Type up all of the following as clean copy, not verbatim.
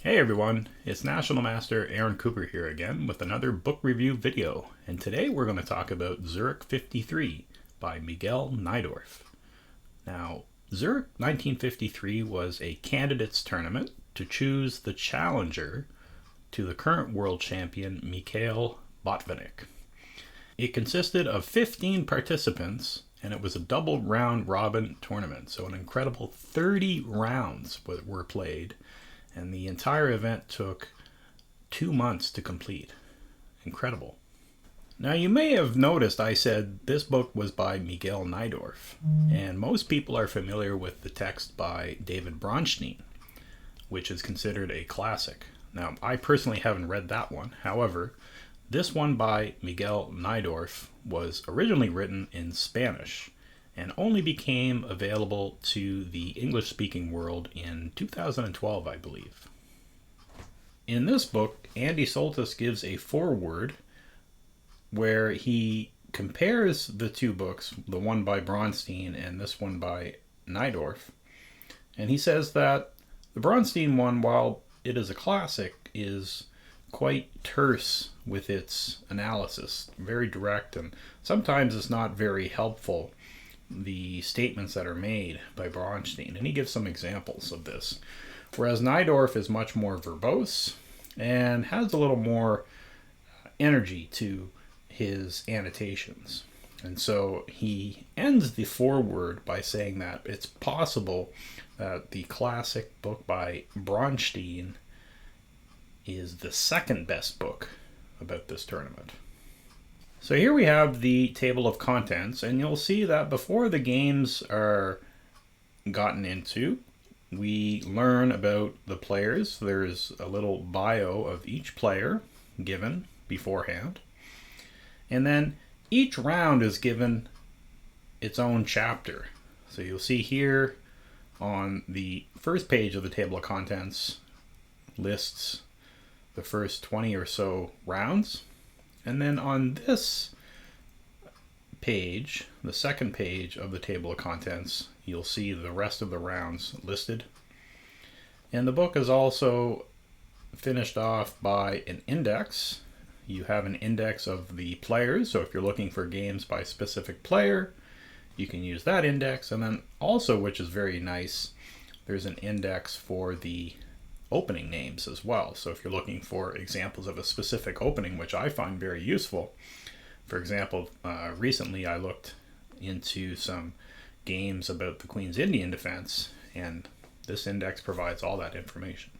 Hey everyone, it's National Master Aaron Cooper here again with another book review video, and today we're going to talk about Zurich 53 by Miguel Najdorf. Now, Zurich 1953 was a candidates tournament to choose the challenger to the current world champion Mikhail Botvinnik. It consisted of 15 participants, and it was a double round robin tournament, so an incredible 30 rounds were played. And the entire event took 2 months to complete. Incredible. Now, you may have noticed I said this book was by Miguel Najdorf, and most people are familiar with the text by David Bronstein, which is considered a classic. Now, I personally haven't read that one. However, this one by Miguel Najdorf was originally written in Spanish and only became available to the English-speaking world in 2012, I believe. In this book, Andy Soltis gives a foreword where he compares the two books, the one by Bronstein and this one by Najdorf, and he says that the Bronstein one, while it is a classic, is quite terse with its analysis, very direct, and sometimes it's not very helpful, the statements that are made by Bronstein, and he gives some examples of this. Whereas Najdorf is much more verbose and has a little more energy to his annotations. And so he ends the foreword by saying that it's possible that the classic book by Bronstein is the second best book about this tournament. So here we have the table of contents, and you'll see that before the games are gotten into, we learn about the players. There's a little bio of each player given beforehand. And then each round is given its own chapter. So you'll see here on the first page of the table of contents lists the first 20 or so rounds. And then on this page, the second page of the table of contents, you'll see the rest of the rounds listed. And the book is also finished off by an index. You have an index of the players, so if you're looking for games by specific player, you can use that index. And then also, which is very nice, there's an index for the opening names as well. So if you're looking for examples of a specific opening, which I find very useful, for example, recently I looked into some games about the Queen's Indian defense, and this index provides all that information.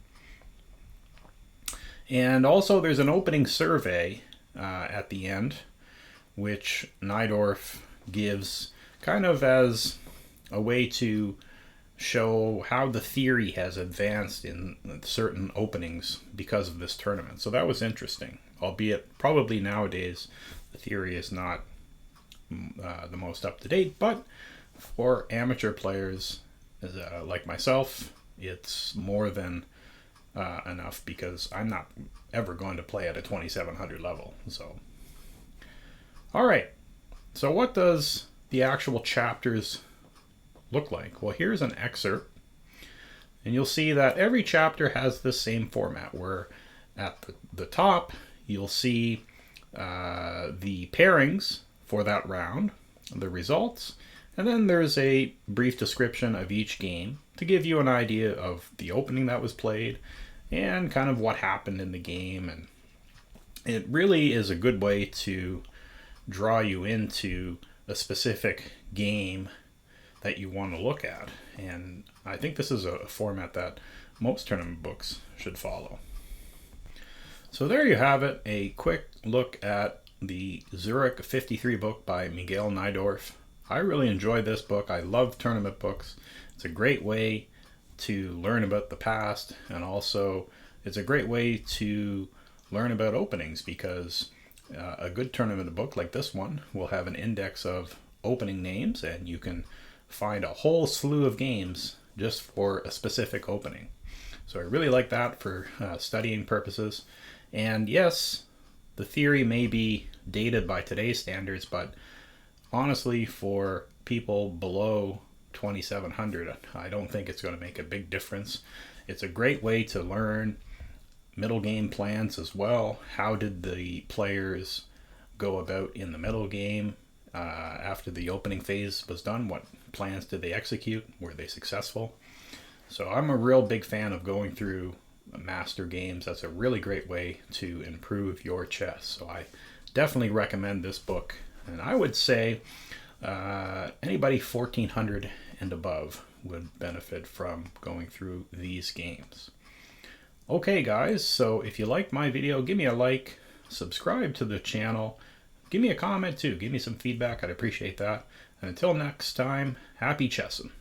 And also there's an opening survey at the end, which Najdorf gives kind of as a way to show how the theory has advanced in certain openings because of this tournament. So that was interesting, albeit probably nowadays the theory is not the most up-to-date, but for amateur players like myself, it's more than enough, because I'm not ever going to play at a 2700 level. So, all right, so what does the actual chapters look like? Well, here's an excerpt, and you'll see that every chapter has the same format, where at the top you'll see the pairings for that round, the results, and then there's a brief description of each game to give you an idea of the opening that was played and kind of what happened in the game. And it really is a good way to draw you into a specific game that you want to look at, and I think this is a format that most tournament books should follow. So there you have it, a quick look at the Zurich 53 book by Miguel Najdorf. I really enjoy this book. I love tournament books. It's a great way to learn about the past, and also it's a great way to learn about openings, because a good tournament book like this one will have an index of opening names, and you can find a whole slew of games just for a specific opening. So I really like that for studying purposes. And yes, the theory may be dated by today's standards, but honestly, for people below 2700, I don't think it's going to make a big difference. It's a great way to learn middle game plans as well. How did the players go about in the middle game after the opening phase was done? What plans did they execute? Were they successful? So I'm a real big fan of going through master games. That's a really great way to improve your chess. So I definitely recommend this book. And I would say anybody 1400 and above would benefit from going through these games. Okay guys, so if you liked my video, give me a like, subscribe to the channel, give me a comment too, give me some feedback, I'd appreciate that. And until next time, happy chessing.